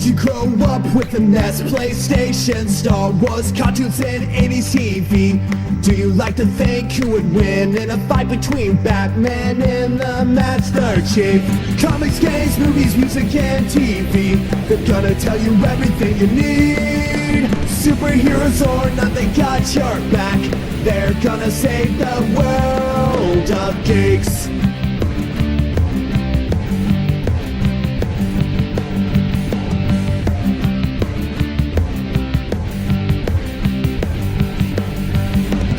you grow up with a NES, PlayStation, Star Wars, cartoons, and 80s TV? Do you like to think who would win in a fight between Batman and the Master Chief? Comics, games, movies, music, and TV, they're gonna tell you everything you need. Superheroes or not, they got your back. They're gonna save the world of geeks.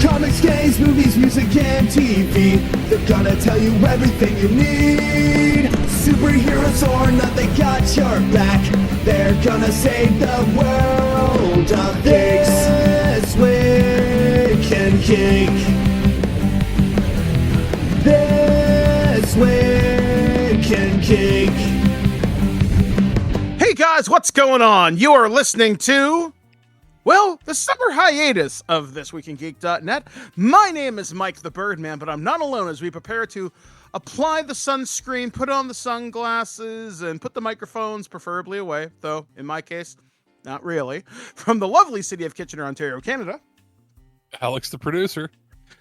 Comics, games, movies, music, and TV, they're gonna tell you everything you need. Superheroes or not, they got your back. They're gonna save the world of geeks. This Week in Geek. This Week in Geek. Hey guys, what's going on? You are listening to, well, the summer hiatus of ThisWeekInGeek.net. My name is Mike the Birdman, but I'm not alone as we prepare to apply the sunscreen, put on the sunglasses, and put the microphones preferably away, though in my case, not really. From the lovely city of Kitchener, Ontario, Canada, Alex the producer.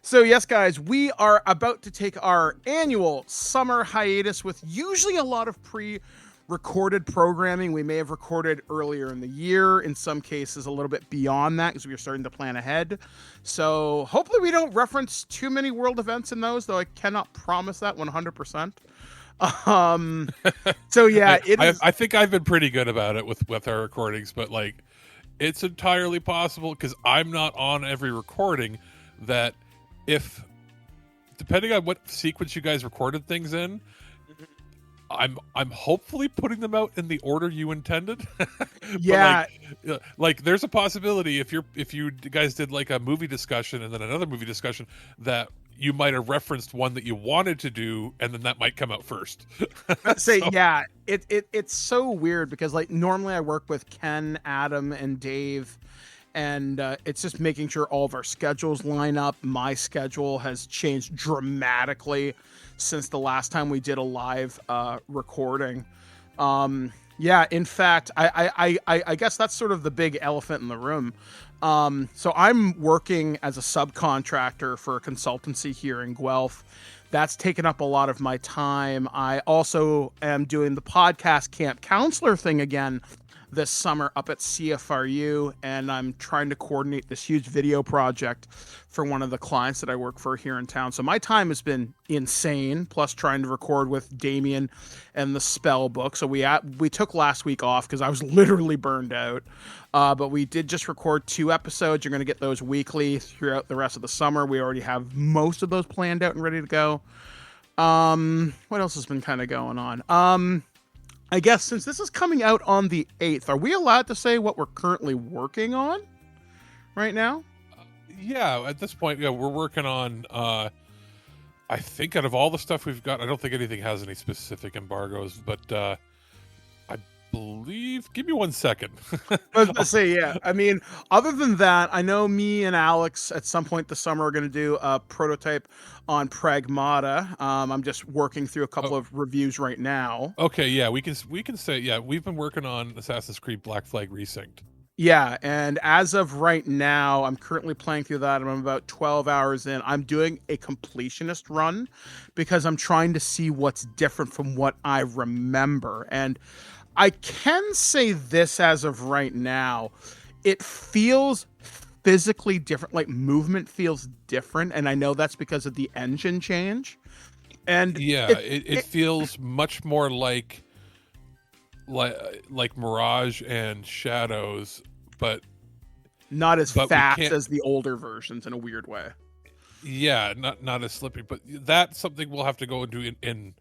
So yes, guys, we are about to take our annual summer hiatus with usually a lot of pre-recorded programming. We may have recorded earlier in the year, in some cases a little bit beyond that because we are starting to plan ahead. So hopefully we don't reference too many world events in those, though I cannot promise that 100%. So yeah, I think I've been pretty good about it with our recordings, but like it's entirely possible because I'm not on every recording that if depending on what sequence you guys recorded things in, I'm hopefully putting them out in the order you intended. Yeah. like there's a possibility if you guys did like a movie discussion and then another movie discussion that you might have referenced one that you wanted to do and then that might come out first. Yeah, it's so weird because like normally I work with Ken, Adam, and Dave, and it's just making sure all of our schedules line up. My schedule has changed dramatically since the last time we did a live recording. Yeah, in fact, I guess that's sort of the big elephant in the room. So I'm working as a subcontractor for a consultancy here in Guelph. That's taken up a lot of my time. I also am doing the podcast camp counselor thing again this summer up at CFRU, and I'm trying to coordinate this huge video project for one of the clients that I work for here in town. So my time has been insane, plus trying to record with Damien and the spell book. So we took last week off because I was literally burned out. But we did just record 2 episodes. You're going to get those weekly throughout the rest of the summer. We already have most of those planned out and ready to go. What else has been kind of going on? I guess since this is coming out on the 8th, are we allowed to say what we're currently working on right now? Yeah, at this point, yeah, we're working on, I think out of all the stuff we've got, I don't think anything has any specific embargoes, but I believe, give me 1 second. I was going to say, yeah. I mean, other than that, I know me and Alex at some point this summer are going to do a prototype on Pragmata. I'm just working through a couple of reviews right now. Okay, yeah, we can say, yeah, we've been working on Assassin's Creed Black Flag Resynced. Yeah, and as of right now, I'm currently playing through that, and I'm about 12 hours in. I'm doing a completionist run because I'm trying to see what's different from what I remember. And I can say this as of right now, it feels physically different, like movement feels different, and I know that's because of the engine change. And yeah, it feels much more like Mirage and Shadows, but not as fast as the older versions in a weird way. Yeah, not as slippy, but that's something we'll have to go into in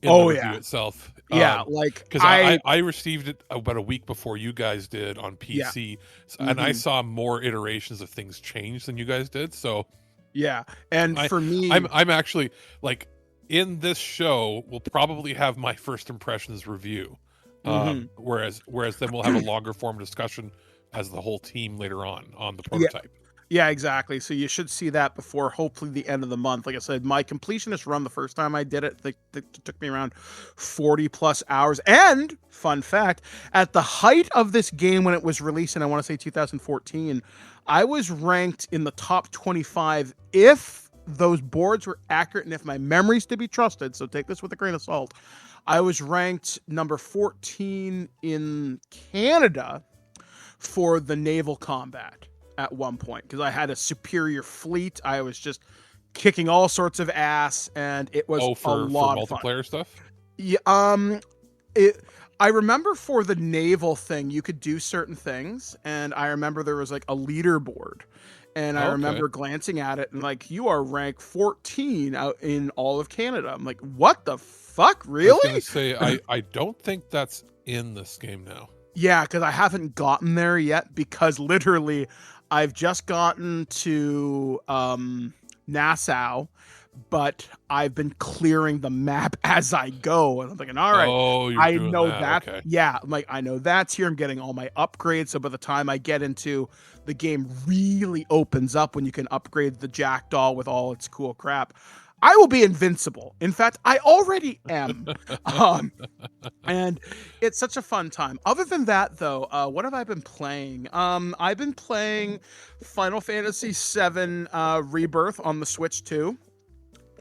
the review itself. Yeah, like because I received it about a week before you guys did on PC, and I saw more iterations of things change than you guys did. So yeah, and for me, I'm actually like in this show we'll probably have my first impressions review, whereas then we'll have a longer form discussion as the whole team later on the prototype. Yeah, exactly. So you should see that before hopefully the end of the month. Like I said, my completionist run the first time I did it, it took me around 40 plus hours. And fun fact, at the height of this game when it was released, and I want to say 2014, I was ranked in the top 25 if those boards were accurate and if my memory's to be trusted. So take this with a grain of salt. I was ranked number 14 in Canada for the naval combat at one point because I had a superior fleet. I was just kicking all sorts of ass, and it was a lot of fun. Multiplayer stuff. Yeah, I remember for the naval thing, you could do certain things, and I remember there was like a leaderboard, and I remember glancing at it and like, you are ranked 14 out in all of Canada. I'm like, what the fuck, really? I was gonna say, I don't think that's in this game now. Yeah, because I haven't gotten there yet, because literally I've just gotten to Nassau, but I've been clearing the map as I go. And I'm thinking, all right, I know that. Okay. Yeah, I'm like, I know that's here. I'm getting all my upgrades. So by the time I get into the game really opens up when you can upgrade the Jackdaw with all its cool crap, I will be invincible. In fact, I already am. And it's such a fun time. Other than that, though, what have I been playing? I've been playing Final Fantasy VII Rebirth on the Switch 2.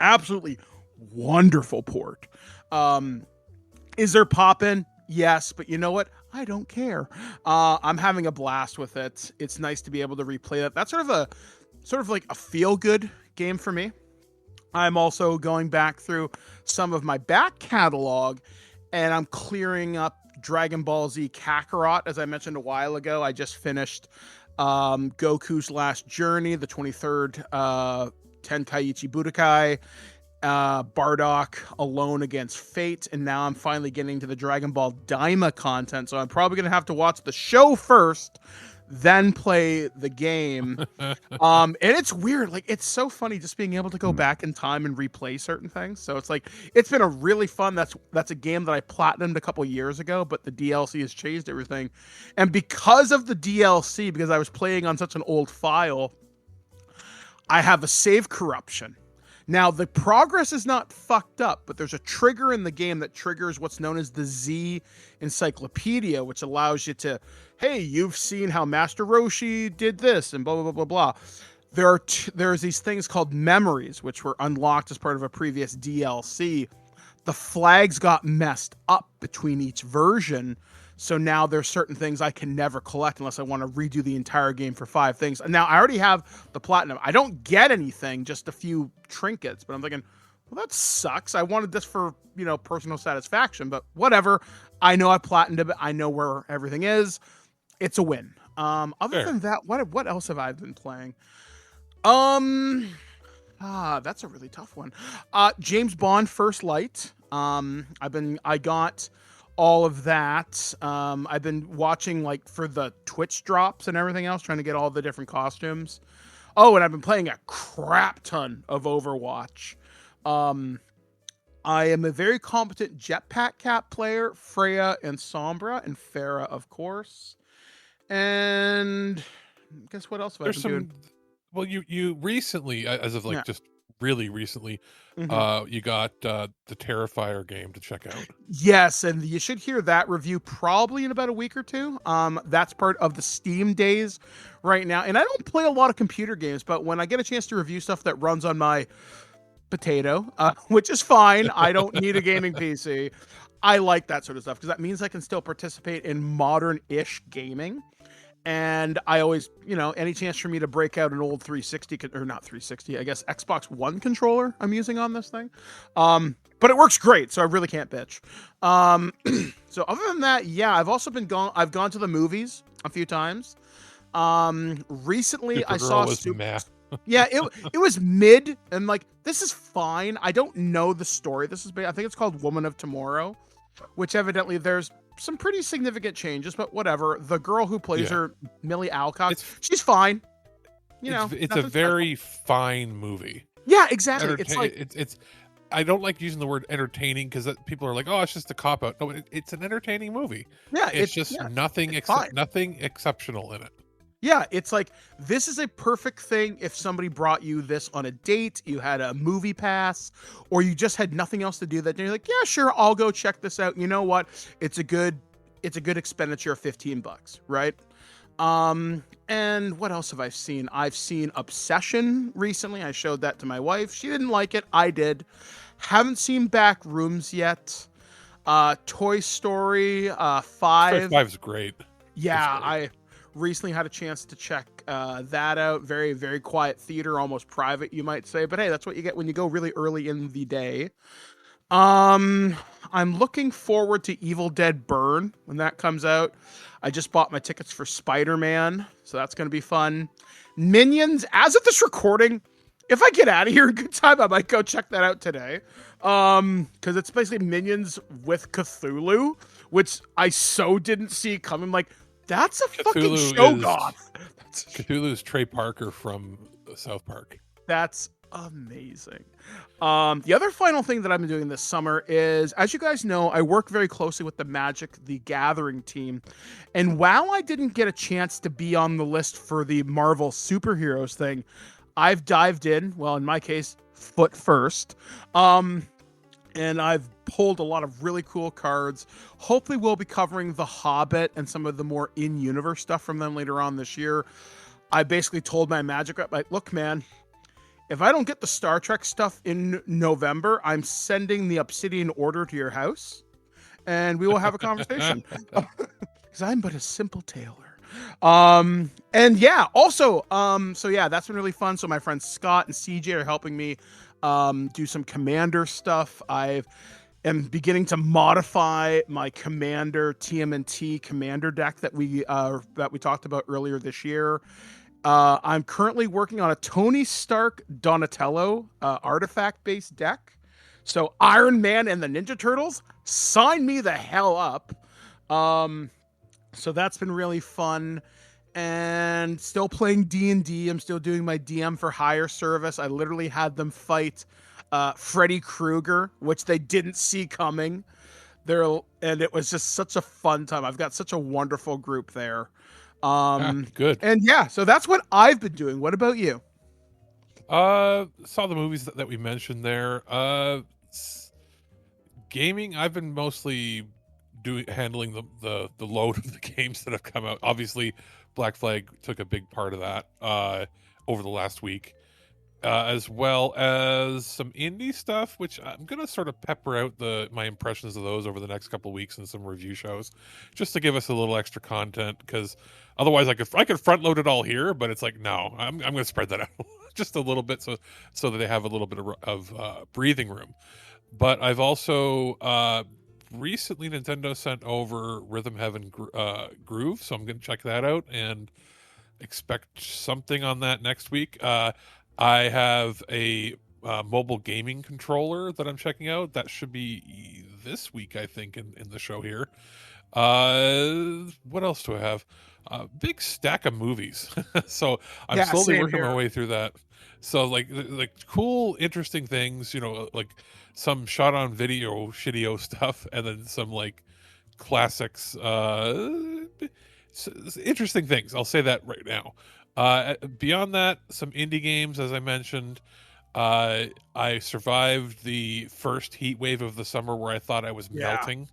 Absolutely wonderful port. Is there poppin'? Yes, but you know what? I don't care. I'm having a blast with it. It's nice to be able to replay that. That's sort of like a feel-good game for me. I'm also going back through some of my back catalog, and I'm clearing up Dragon Ball Z Kakarot. As I mentioned a while ago, I just finished Goku's Last Journey, the 23rd Tenkaichi Budokai, Bardock Alone Against Fate, and now I'm finally getting to the Dragon Ball Daima content, so I'm probably going to have to watch the show first, then play the game. And it's weird. Like, it's so funny just being able to go back in time and replay certain things. So it's like, it's been a really fun, that's a game that I platinumed a couple years ago, but the DLC has changed everything. And because of the DLC, because I was playing on such an old file, I have a save corruption. Now, the progress is not fucked up, but there's a trigger in the game that triggers what's known as the Z Encyclopedia, which allows you to, hey, you've seen how Master Roshi did this, and blah, blah, blah, blah, blah. There's these things called memories, which were unlocked as part of a previous DLC. The flags got messed up between each version, so now there's certain things I can never collect unless I want to redo the entire game for 5 things. And now I already have the platinum. I don't get anything, just a few trinkets, but I'm thinking, well, that sucks. I wanted this for, personal satisfaction, but whatever. I know I platinumed it. I know where everything is. It's a win. Other than that, what else have I been playing? That's a really tough one. James Bond First Light. I got all of that. I've been watching for the Twitch drops and everything else, trying to get all the different costumes. Oh, and I've been playing a crap ton of Overwatch. I am a very competent Jetpack Cat player, Freya and Sombra, and Farah, of course. And guess what else have I been doing? Well, you recently, as of just really recently, you got the Terrifier game to check out. Yes, and you should hear that review probably in about a week or two. That's part of the Steam days right now. And I don't play a lot of computer games, but when I get a chance to review stuff that runs on my potato, which is fine, I don't need a gaming PC. I like that sort of stuff because that means I can still participate in modern-ish gaming. And I always, any chance for me to break out an old 360, or not 360, I guess Xbox One controller I'm using on this thing. But it works great, so I really can't bitch. So other than that, yeah, I've gone to the movies a few times. Recently Supergirl I saw yeah, it was mid, and this is fine. I don't know the story. I think it's called Woman of Tomorrow, which evidently there's some pretty significant changes, but whatever. The girl who plays her, Millie Alcock, she's fine. It's a very fine movie. Yeah, exactly. It's I don't like using the word entertaining because people are like, oh, it's just a cop out. No, it's an entertaining movie. Yeah, it's just nothing exceptional in it. Yeah, it's like, this is a perfect thing if somebody brought you this on a date, you had a movie pass, or you just had nothing else to do that day. You're like, yeah, sure, I'll go check this out. You know what? It's a good expenditure of $15, right? And what else have I seen? I've seen Obsession recently. I showed that to my wife. She didn't like it. I did. Haven't seen Back Rooms yet. Toy Story 5. 5 is great. Yeah, I recently had a chance to check that out. Very, very quiet theater, almost private, you might say. But hey, that's what you get when you go really early in the day. I'm looking forward to Evil Dead Burn when that comes out. I just bought my tickets for Spider-Man, so that's going to be fun. Minions, as of this recording, if I get out of here in good time, I might go check that out today. Because it's basically Minions with Cthulhu, which I so didn't see coming. Like, that's a fucking show goth. Cthulhu's Trey Parker from South Park. That's amazing. The other final thing that I've been doing this summer is, as you guys know, I work very closely with the Magic the Gathering team. And while I didn't get a chance to be on the list for the Marvel superheroes thing, I've dived in, well, in my case, foot first. And I've pulled a lot of really cool cards. Hopefully we'll be covering The Hobbit and some of the more in-universe stuff from them later on this year. I basically told my Magic rep, like, look, man, if I don't get the Star Trek stuff in November, I'm sending the Obsidian Order to your house, and we will have a conversation. Because I'm but a simple tailor. And yeah, also, so yeah, that's been really fun. So my friends Scott and CJ are helping me do some Commander stuff. I am beginning to modify my Commander TMNT Commander deck that we talked about earlier this year. I'm currently working on a Tony Stark Donatello artifact-based deck. So Iron Man and the Ninja Turtles, sign me the hell up. So that's been really fun. And still playing D&D. I'm still doing my DM for Hire service. I literally had them fight Freddy Krueger, which they didn't see coming. And it was just such a fun time. I've got such a wonderful group there. Good. And yeah, so that's what I've been doing. What about you? Saw the movies that we mentioned there. Gaming, I've been mostly handling the load of the games that have come out. Obviously, Black Flag took a big part of that over the last week, as well as some indie stuff, which I'm gonna sort of pepper out my impressions of those over the next couple of weeks and some review shows, just to give us a little extra content. Because otherwise, I could front load it all here, but it's like, no, I'm gonna spread that out just a little bit so that they have a little bit of breathing room. But I've also recently Nintendo sent over Rhythm Heaven Groove, so I'm going to check that out and expect something on that next week. I have a mobile gaming controller that I'm checking out. That should be this week, I think, in the show here. What else do I have? A big stack of movies. So I'm slowly working my way through that. So like cool, interesting things, like some shot on video shitty stuff, and then some like classics, interesting things. I'll say that right now. Beyond that, some indie games, as I mentioned. I survived the first heat wave of the summer where I thought I was melting.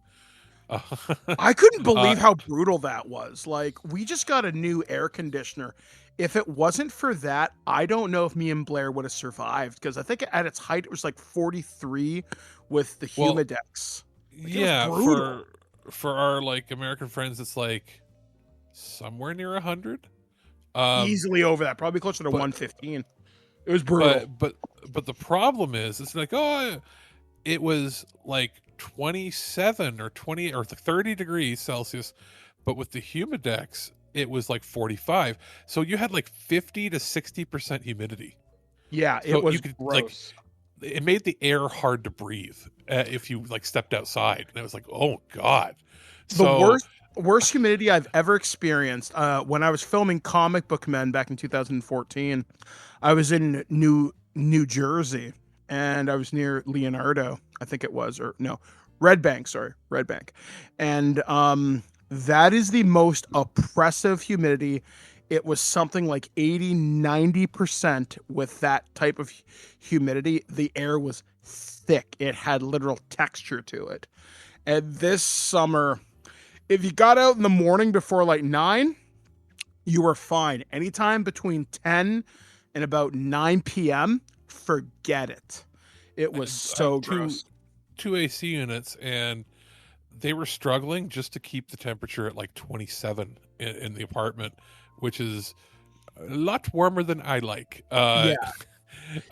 I couldn't believe how brutal that was. Like, we just got a new air conditioner. If it wasn't for that, I don't know if me and Blair would have survived, because I think at its height it was like 43 with the humidex. Yeah, for our like American friends, it's like somewhere near 100. Easily over that, probably closer to 115. It was brutal. But the problem is, it's like, it was like 27 or 20 or 30 degrees Celsius, but with the humidex, it was like 45. So you had like 50 to 60% humidity. Yeah, so it was gross. Like, it made the air hard to breathe if you like stepped outside, and it was like, oh god. The worst humidity I've ever experienced. When I was filming Comic Book Men back in 2014, I was in New Jersey, and I was near Leonardo, I think it was, or no, Red Bank, and that is the most oppressive humidity. it was something like 80-90% with that type of humidity. The air was thick. It had literal texture to it. And this summer, if you got out in the morning before like 9, you were fine. Anytime between 10 and about 9 p.m., forget it. It was so gross. Two AC units, and they were struggling just to keep the temperature at like 27 in the apartment, which is a lot warmer than I like. Yeah.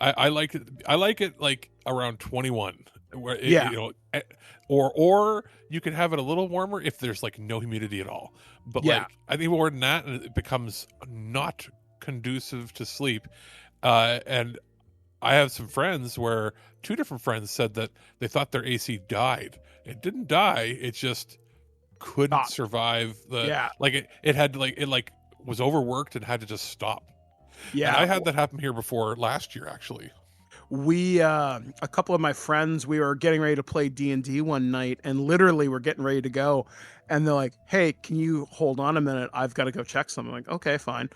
I like it. I like it like around 21, where Yeah. you know, or you can have it a little warmer if there's like no humidity at all. But Yeah. like I think more than that, it becomes not conducive to sleep. And I have some friends where 2 different friends said that they thought their AC died. It didn't die. It just couldn't Stop. survive the Yeah. like it had like it like was overworked and had to just stop. Yeah. And I had that happen here before last year, actually. We a couple of my friends, we were getting ready to play D&D one night, and literally we're getting ready to go, and they're like, hey, can you hold on a minute, I've got to go check something. I'm like, okay, fine.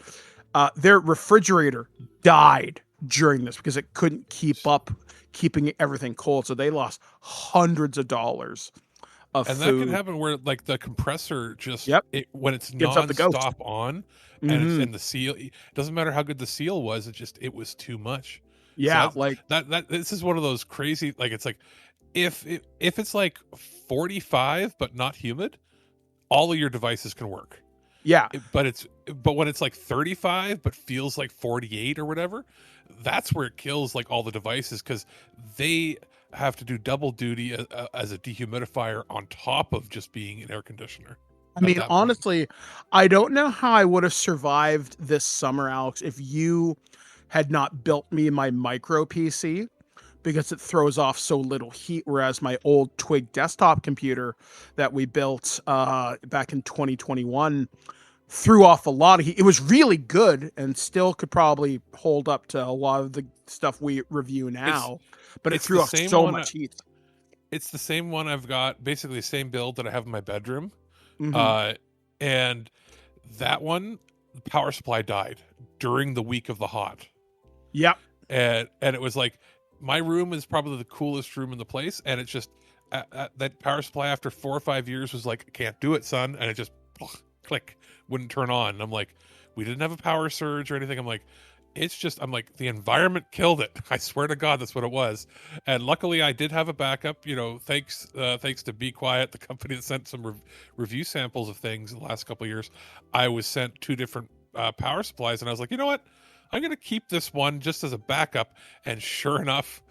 Their refrigerator died during this because it couldn't keep up keeping everything cold, so they lost hundreds of dollars of And food. that can happen where like the compressor just Yep. when it's Gives up the ghost. nonstop on, and it's in the seal. It doesn't matter how good the seal was, it was too much. Yeah, So like that this is one of those crazy, like it's like if it's like 45 but not humid, all of your devices can work. yeah. But when it's like 35 but feels like 48 or whatever, that's where it kills like all the devices, because they have to do double duty as a dehumidifier on top of just being an air conditioner. I mean, honestly, I don't know how I would have survived this summer, Alex, if you had not built me my micro PC, because it throws off so little heat, whereas my old Twig desktop computer that we built back in 2021 threw off a lot of heat. It was really good and still could probably hold up to a lot of the stuff we review now, but it threw off so much heat. It's the same one I've got, basically the same build that I have in my bedroom. Mhm. And that one, the power supply died during the week of the hot. Yep. And it was like, my room is probably the coolest room in the place, and it's just that power supply after 4 or 5 years was like, can't do it, son, and it just click, wouldn't turn on. And I'm like, we didn't have a power surge or anything. I'm like, the environment killed it. I swear to God, that's what it was. And luckily, I did have a backup. You know, thanks to Be Quiet, the company that sent some review samples of things in the last couple of years. I was sent 2 different power supplies, and I was like, you know what? I'm going to keep this one just as a backup. And sure enough,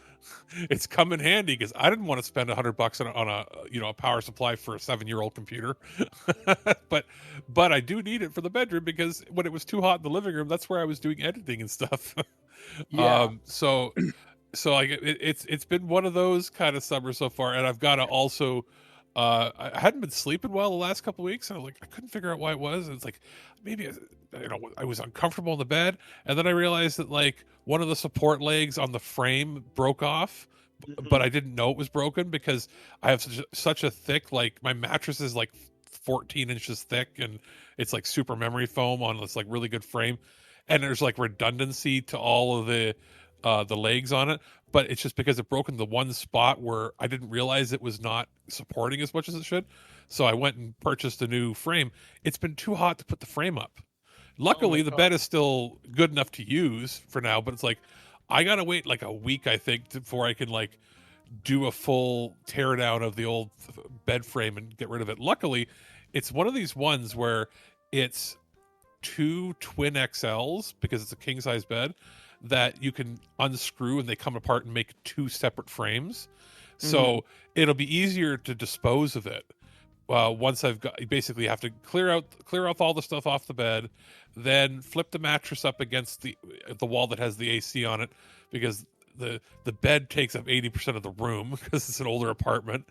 it's come in handy, because I didn't want to spend $100 on a power supply for a 7-year-old computer. but I do need it for the bedroom, because when it was too hot in the living room, that's where I was doing editing and stuff. Yeah. So like it's been one of those kind of summers so far, and I've got to also I hadn't been sleeping well the last couple of weeks, and I couldn't figure out why it was. And it's like, maybe I was uncomfortable in the bed, and then I realized that like one of the support legs on the frame broke off, but I didn't know it was broken, because I have such a thick, like, my mattress is like 14 inches thick, and it's like super memory foam on this like really good frame, and there's like redundancy to all of the legs on it, but it's just because it broke in the one spot where I didn't realize it was not supporting as much as it should. So I went and purchased a new frame. It's been too hot to put the frame up. Luckily, the bed is still good enough to use for now, but it's like, I gotta wait like a week, I think, before I can like do a full tear down of the old bed frame and get rid of it. Luckily, it's one of these ones where it's 2 twin XLs, because it's a king size bed, that you can unscrew and they come apart and make 2 separate frames. So it'll be easier to dispose of it. Once you basically have to clear off all the stuff off the bed, then flip the mattress up against the wall that has the AC on it, because the bed takes up 80% of the room, because it's an older apartment.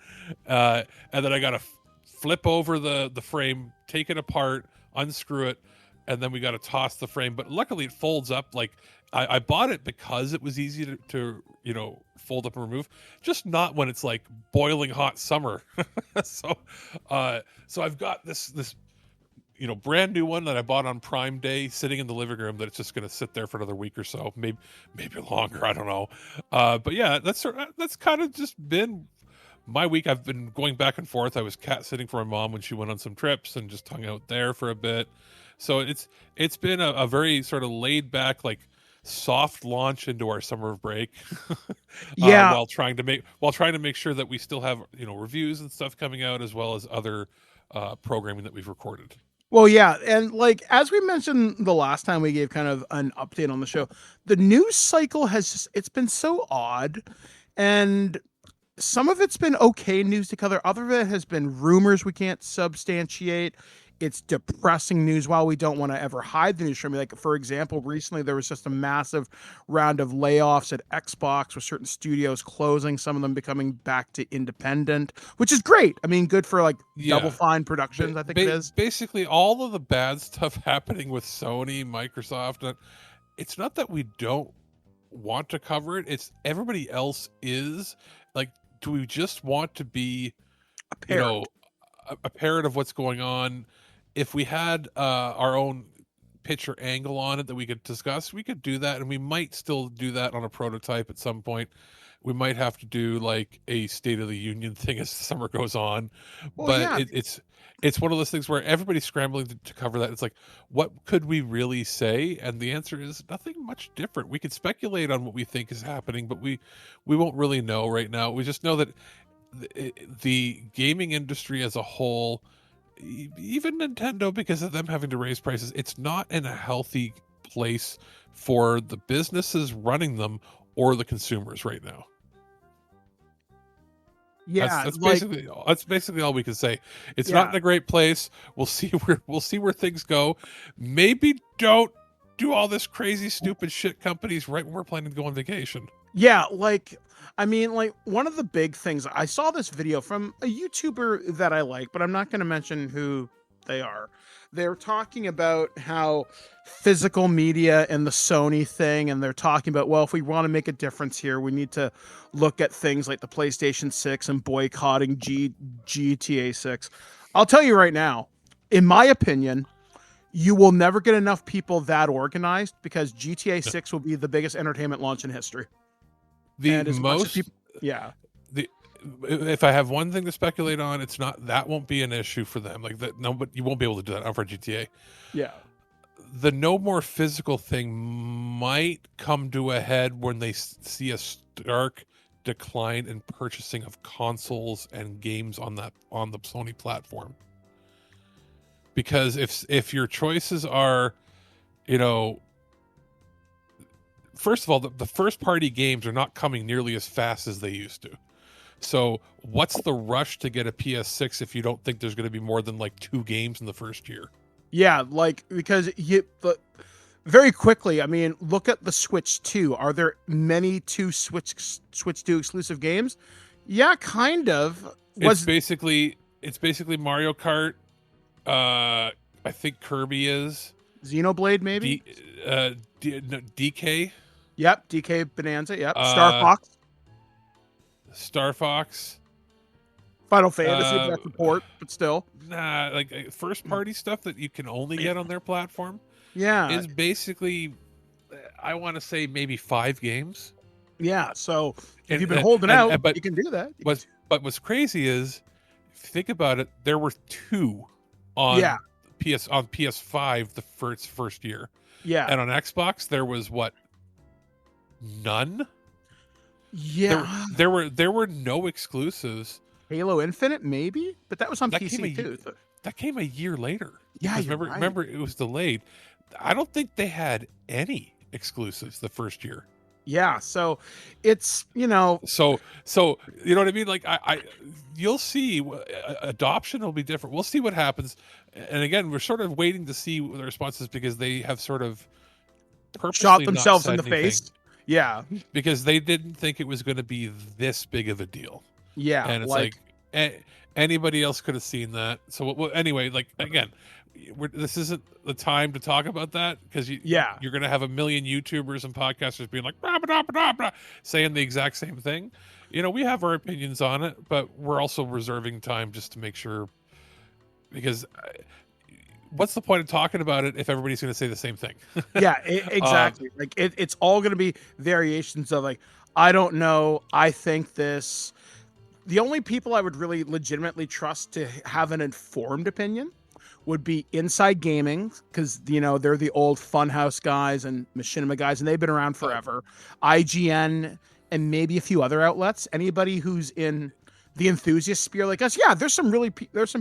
And then I got to flip over the frame, take it apart, unscrew it, and then we got to toss the frame. But luckily it folds up. Like, I bought it because it was easy to fold up and remove, just not when it's like boiling hot summer. So I've got this brand new one that I bought on Prime Day, sitting in the living room, that it's just going to sit there for another week or so, maybe longer. I don't know. But yeah, that's kind of just been my week. I've been going back and forth. I was cat sitting for my mom when she went on some trips and just hung out there for a bit. So it's been a very sort of laid back, like soft launch into our summer break. Yeah. While trying to make sure that we still have reviews and stuff coming out, as well as other programming that we've recorded. Well, yeah, and like as we mentioned the last time we gave kind of an update on the show, the news cycle it's been so odd, and some of it's been okay news to cover, other of it has been rumors we can't substantiate. It's depressing news while we don't want to ever hide the news from you. Like, for example, recently there was just a massive round of layoffs at Xbox with certain studios closing, some of them becoming back to independent, which is great. I mean, good for like Double Fine Productions, I think it is. Basically, all of the bad stuff happening with Sony, Microsoft, it's not that we don't want to cover it. It's everybody else is. Like, do we just want to be, a parrot of what's going on? If we had our own picture angle on it that we could discuss, we could do that, and we might still do that on a prototype at some point. We might have to do like a State of the Union thing as the summer goes on. Well, but yeah. It's one of those things where everybody's scrambling to cover that. It's like, what could we really say? And the answer is nothing much different. We could speculate on what we think is happening, but we won't really know right now. We just know that the gaming industry as a whole, even Nintendo, because of them having to raise prices, it's not in a healthy place for the businesses running them or the consumers right now. Yeah, that's basically all we can say. It's not in a great place. We'll see where things go. Maybe don't do all this crazy stupid shit, companies, right when we're planning to go on vacation. Yeah, like, I mean, like, one of the big things, I saw this video from a YouTuber that I like, but I'm not going to mention who they are. They're talking about how physical media and the Sony thing, and they're talking about, well, if we want to make a difference here, we need to look at things like the PlayStation 6 and boycotting GTA 6. I'll tell you right now, in my opinion, you will never get enough people that organized, because GTA 6 will be the biggest entertainment launch in history. If I have one thing to speculate on, it's not that won't be an issue for them. Like that, no, but you won't be able to do that for GTA. Yeah, the no more physical thing might come to a head when they see a stark decline in purchasing of consoles and games on the Sony platform. Because if your choices are, first of all, the first party games are not coming nearly as fast as they used to. So what's the rush to get a PS6 if you don't think there's going to be more than like 2 games in the first year? Yeah, like, because very quickly, I mean, look at the Switch 2. Are there many Switch 2 exclusive games? Yeah, kind of. It's basically Mario Kart. I think Kirby is. Xenoblade, maybe? DK. Yep, DK Bonanza. Yep. Star Fox. Final Fantasy, that's report, but still. Nah, like first party stuff that you can only get on their platform. Yeah. Is basically, I want to say maybe 5 games. Yeah, so if you've been holding out, but you can do that. But what's crazy is, if you think about it, there were 2 on PS5 the first year. Yeah. And on Xbox there was what? None? Yeah. There were no exclusives. Halo Infinite, maybe? But that was on PC too. That came a year later. Yeah, remember it was delayed. I don't think they had any exclusives the first year. Yeah, so it's, So you know what I mean? Like you'll see adoption will be different. We'll see what happens. And again, we're sort of waiting to see the responses, because they have sort of shot themselves in the face. Yeah, because they didn't think it was going to be this big of a deal. Yeah, and it's like anybody else could have seen that. So anyway, like again, this isn't the time to talk about that, because you're going to have a million YouTubers and podcasters being like blah, blah, blah, blah, saying the exact same thing. We have our opinions on it, but we're also reserving time just to make sure, because what's the point of talking about it if everybody's going to say the same thing? Yeah, exactly. Like it's all going to be variations of like, I don't know, I think this. The only people I would really legitimately trust to have an informed opinion would be Inside Gaming, because they're the old Funhouse guys and Machinima guys, and they've been around forever. IGN and maybe a few other outlets. Anybody who's in the enthusiast sphere like us, yeah, there's some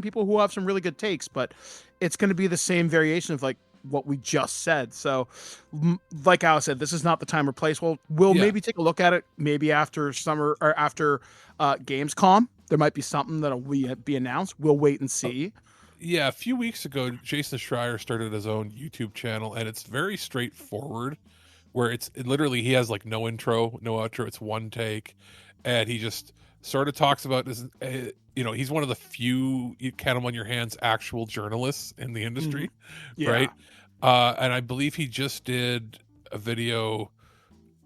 people who have some really good takes, but it's going to be the same variation of like what we just said. So like Al said, this is not the time or place. We'll maybe take a look at it maybe after summer or after Gamescom. There might be something that'll be announced. We'll wait and see. Yeah, a few weeks ago, Jason Schreier started his own YouTube channel, and it's very straightforward, where it literally, he has like no intro, no outro. It's one take, and he just sort of talks about this. He's one of the few, you count them on your hands, actual journalists in the industry, right? And I believe he just did a video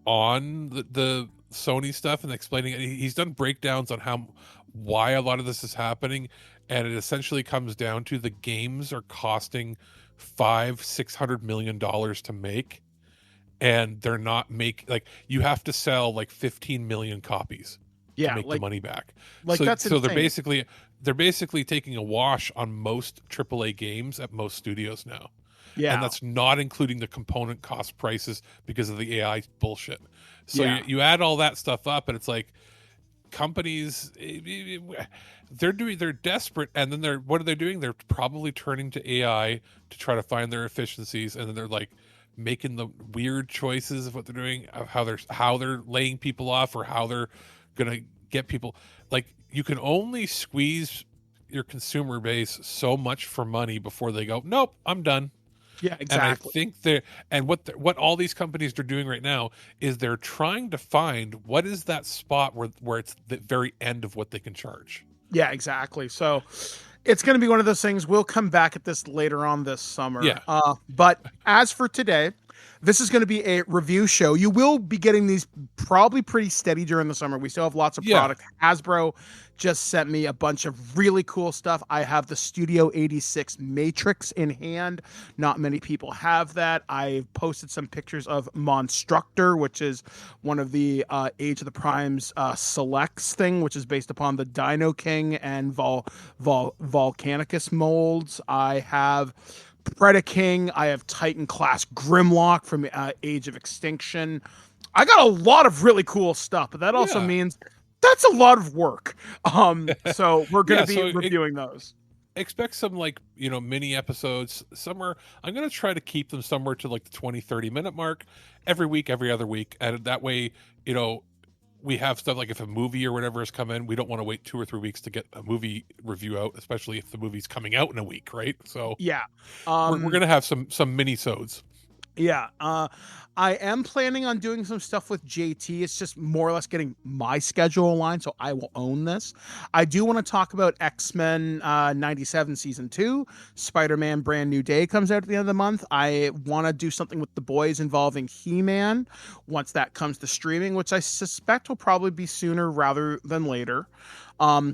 on the Sony stuff and explaining it. He's done breakdowns on why a lot of this is happening, and it essentially comes down to the games are costing $500-600 million to make, and they're not you have to sell like 15 million copies to make the money back. Like, that's insane. They're basically taking a wash on most AAA games at most studios now. Yeah, and that's not including the component cost prices because of the AI bullshit. So you add all that stuff up, and it's like companies, they're desperate, and then what are they doing? They're probably turning to AI to try to find their efficiencies, and then they're like making the weird choices of what they're doing, of how they're laying people off, or how they're gonna get people. Like, you can only squeeze your consumer base so much for money before they go, nope, I'm done. Yeah, exactly. And I think what all these companies are doing right now is they're trying to find what is that spot where it's the very end of what they can charge. Yeah, exactly. So it's going to be one of those things. We'll come back at this later on this summer. Yeah. But as for today, this is going to be a review show. You will be getting these probably pretty steady during the summer. We still have lots of product. Hasbro just sent me a bunch of really cool stuff. I have the Studio 86 Matrix in hand. Not many people have that. I posted some pictures of Monstructor, which is one of the Age of the Primes selects thing, which is based upon the Dino King and Volcanicus molds. I have Predaking. I have Titan class Grimlock from Age of Extinction. I got a lot of really cool stuff, but that also means that's a lot of work. So we're going to be reviewing those. Expect some mini episodes. I'm going to try to keep them somewhere to like the 20-30 minute mark every week, every other week. And that way, we have stuff like if a movie or whatever has come in, we don't want to wait 2 or 3 weeks to get a movie review out, especially if the movie's coming out in a week, right? So yeah, we're going to have some mini-sodes. Yeah, I am planning on doing some stuff with JT. It's just more or less getting my schedule aligned, so I will own this. I do want to talk about X-Men 97 Season 2. Spider-Man Brand New Day comes out at the end of the month. I want to do something with the boys involving He-Man once that comes to streaming, which I suspect will probably be sooner rather than later.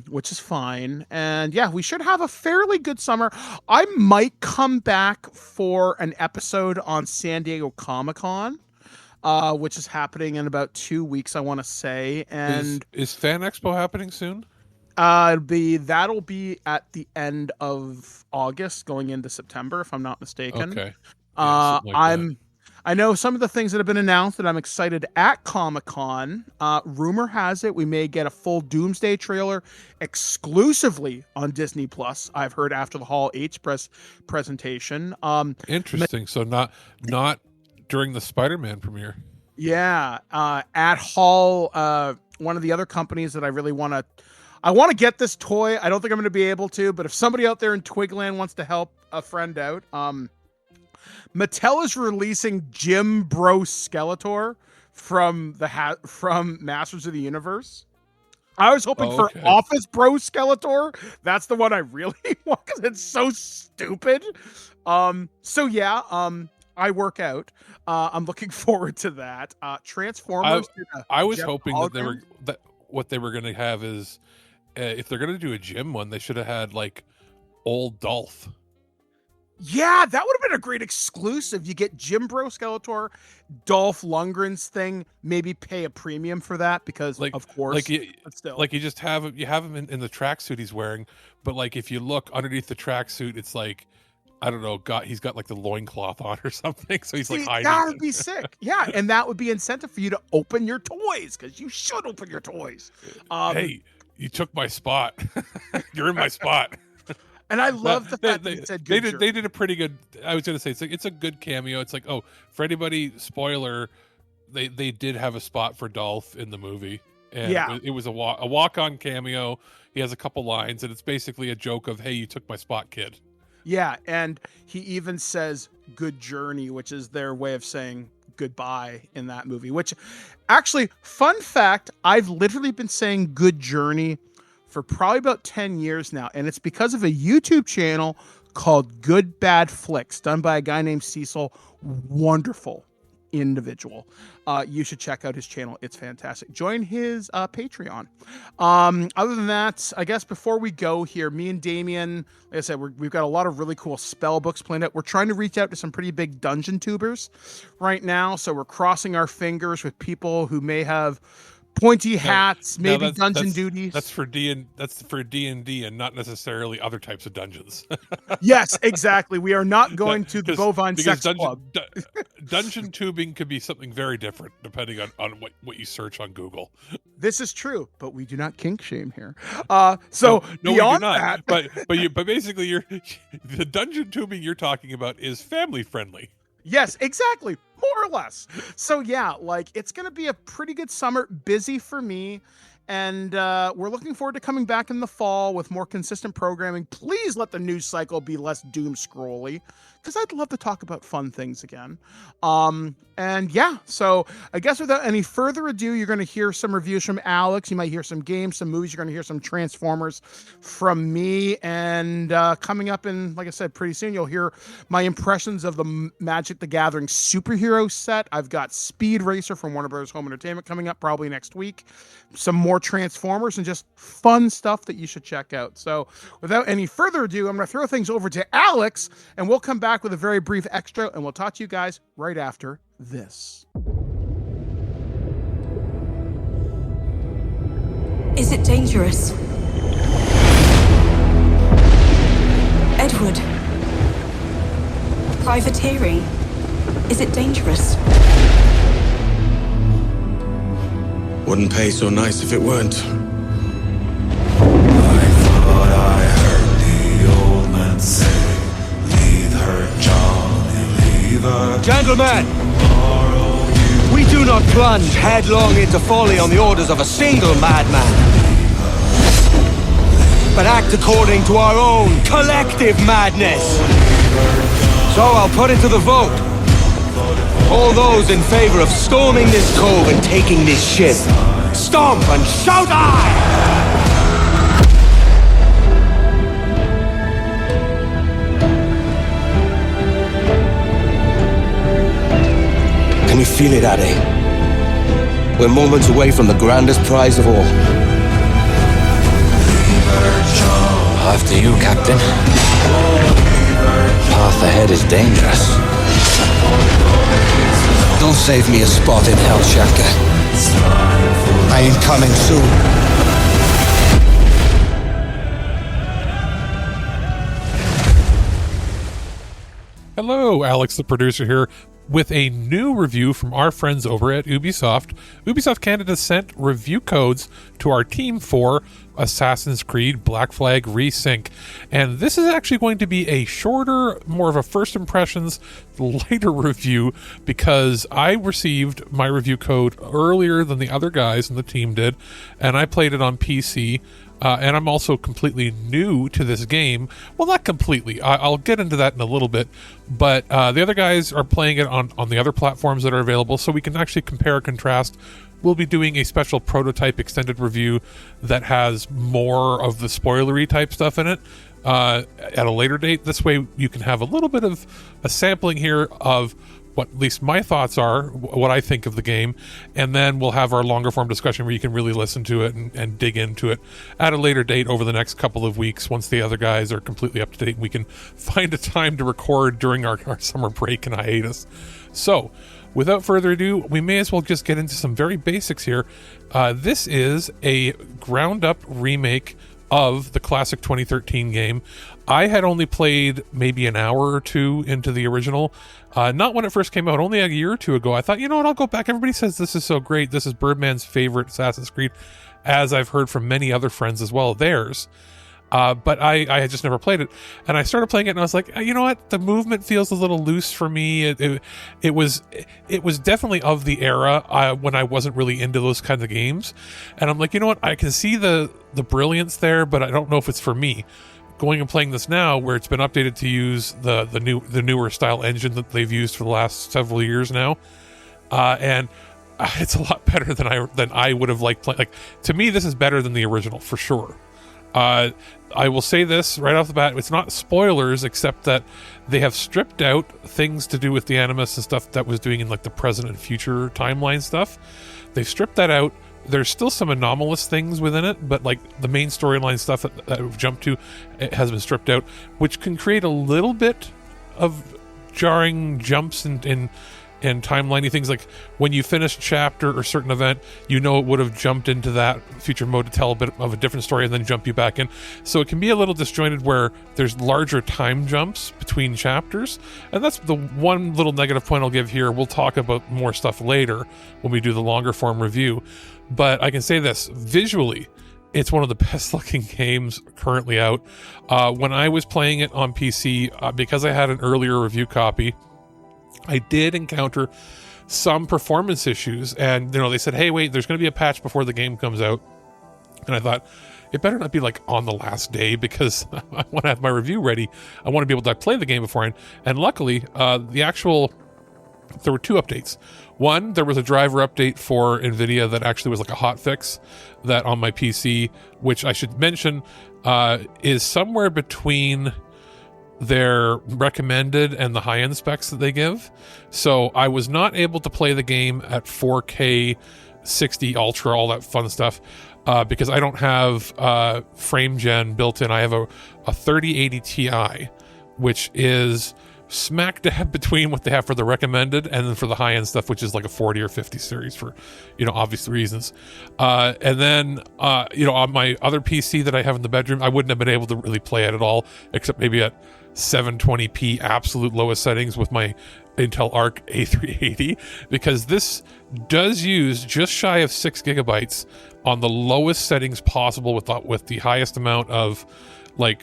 Which is fine. And yeah, we should have a fairly good summer. I might come back for an episode on San Diego Comic-Con, which is happening in about 2 weeks, I want to say. And is Fan Expo happening soon? That'll be at the end of August, going into September, if I'm not mistaken. Okay. I know some of the things that have been announced that I'm excited at Comic-Con. Rumor has it we may get a full Doomsday trailer exclusively on Disney Plus. I've heard after the Hall H presentation. Interesting. So not during the Spider-Man premiere. Yeah, at Hall, one of the other companies that I really want to get this toy. I don't think I'm going to be able to, but if somebody out there in Twigland wants to help a friend out, Mattel is releasing Jim Bro Skeletor from Masters of the Universe. I was hoping for Office Bro Skeletor. That's the one I really want because it's so stupid. I work out. I'm looking forward to that. Transformers. I was hoping that what they were going to have is if they're going to do a Jim one, they should have had like old Dolph. Yeah, that would have been a great exclusive. You get Jimbro Skeletor, Dolph Lundgren's thing. Maybe pay a premium for that because, of course, but still. Like you just have him in the tracksuit he's wearing, but like if you look underneath the tracksuit, it's like, I don't know, he's got like the loincloth on or something, so he's like hiding. That would be sick. Yeah, and that would be incentive for you to open your toys because you should open your toys. Hey, you took my spot. You're in my spot. And I love the fact that it said good they did a pretty good. I was going to say it's a good cameo. It's like, oh, for anybody, spoiler, they did have a spot for Dolph in the movie, and it was a walk-on cameo. He has a couple lines, and it's basically a joke of, hey, you took my spot, kid. Yeah, and he even says good journey, which is their way of saying goodbye in that movie, which actually, fun fact, I've literally been saying good journey for probably about 10 years now, and it's because of a YouTube channel called Good Bad Flicks, done by a guy named Cecil. Wonderful individual. You should check out his channel. It's fantastic. Join his Patreon. Other than that, I guess before we go here, me and Damien, like I said, we've got a lot of really cool spell books planned out. We're trying to reach out to some pretty big dungeon tubers right now, so we're crossing our fingers with people who may have pointy hats, maybe dungeon duties. That's for D&D and not necessarily other types of dungeons. Yes, exactly. We are not going to the Bovine Sex Club. Dungeon tubing could be something very different depending on what you search on Google. This is true, but we do not kink shame here. So no, beyond we do not. that, but basically, the dungeon tubing you're talking about is family friendly. Yes, exactly. More or less. So yeah, like it's going to be a pretty good summer, busy for me. And we're looking forward to coming back in the fall with more consistent programming. Please let the news cycle be less doom scrolly, because I'd love to talk about fun things again. And yeah, so I guess without any further ado, you're going to hear some reviews from Alex. You might hear some games, some movies. You're going to hear some Transformers from me. And coming up in, like I said, pretty soon, you'll hear my impressions of the Magic the Gathering superhero set. I've got Speed Racer from Warner Bros. Home Entertainment coming up probably next week. Some more Transformers and just fun stuff that you should check out. So without any further ado, I'm going to throw things over to Alex, and we'll come back with a very brief extra, and we'll talk to you guys right after this. Is it dangerous? Edward. Privateering. Is it dangerous? Wouldn't pay so nice if it weren't. I thought I heard the old man say, leave her, Johnny, leave her. Gentlemen, we do not plunge headlong into folly on the orders of a single madman, but act according to our own collective madness. So I'll put it to the vote. All those in favor of storming this cove and taking this ship, stomp and shout aye! Can you feel it, Addy? We're moments away from the grandest prize of all. After you, Captain. Path ahead is dangerous. Don't save me a spot in Hell Shelter. I ain't coming soon. Hello, Alex, the producer here, with a new review from our friends over at Ubisoft. Ubisoft Canada sent review codes to our team for Assassin's Creed Black Flag Resync. And this is actually going to be a shorter, more of a first impressions, lighter review, because I received my review code earlier than the other guys in the team did, and I played it on PC. And I'm also completely new to this game. Well, not completely. I'll get into that in a little bit. But the other guys are playing it on the other platforms that are available, so we can actually compare and contrast. We'll be doing a special prototype extended review that has more of the spoilery type stuff in it at a later date. This way you can have a little bit of a sampling here of what at least my thoughts are, what I think of the game, and then we'll have our longer form discussion where you can really listen to it and dig into it at a later date over the next couple of weeks once the other guys are completely up to date. We can find a time to record during our summer break and hiatus. So, without further ado, we may as well just get into some very basics here. This is a ground-up remake of the classic 2013 game. I had only played maybe an hour or two into the original, not when it first came out, only a year or two ago. I thought, you know what, I'll go back. Everybody says this is so great. This is Birdman's favorite Assassin's Creed, as I've heard from many other friends as well, theirs. But I had just never played it, and I started playing it, and I was like, you know what? The movement feels a little loose for me. It was definitely of the era when I wasn't really into those kinds of games, and I'm like, you know what? I can see the brilliance there, but I don't know if it's for me. Going and playing this now, where it's been updated to use the newer style engine that they've used for the last several years now, and it's a lot better than I would have liked playing. Like, to me, this is better than the original for sure. I will say this right off the bat, it's not spoilers, except that they have stripped out things to do with the Animus and stuff that was doing in like the present and future timeline stuff. They've stripped that out. There's still some anomalous things within it, but like the main storyline stuff that we've jumped to, it has been stripped out, which can create a little bit of jarring jumps in timeliney things. Like when you finish a chapter or certain event, you know it would have jumped into that future mode to tell a bit of a different story and then jump you back in. So it can be a little disjointed where there's larger time jumps between chapters, and that's the one little negative point I'll give here. We'll talk about more stuff later when we do the longer form review, but I can say this, visually it's one of the best looking games currently out. When I was playing it on PC, because I had an earlier review copy, I did encounter some performance issues, and they said, hey, wait, there's going to be a patch before the game comes out. And I thought, it better not be like on the last day, because I want to have my review ready. I want to be able to play the game beforehand. And luckily, there were two updates. One, there was a driver update for NVIDIA that actually was like a hot fix that on my PC, which I should mention is somewhere between their recommended and the high-end specs that they give. So I was not able to play the game at 4K 60 Ultra, all that fun stuff, because I don't have frame gen built in. I have a 3080 Ti, which is smack dab between what they have for the recommended and then for the high-end stuff, which is like a 40 or 50 series for obvious reasons. And then on my other PC that I have in the bedroom, I wouldn't have been able to really play it at all, except maybe at 720p absolute lowest settings with my Intel Arc A380, because this does use just shy of 6 gigabytes on the lowest settings possible with the highest amount of like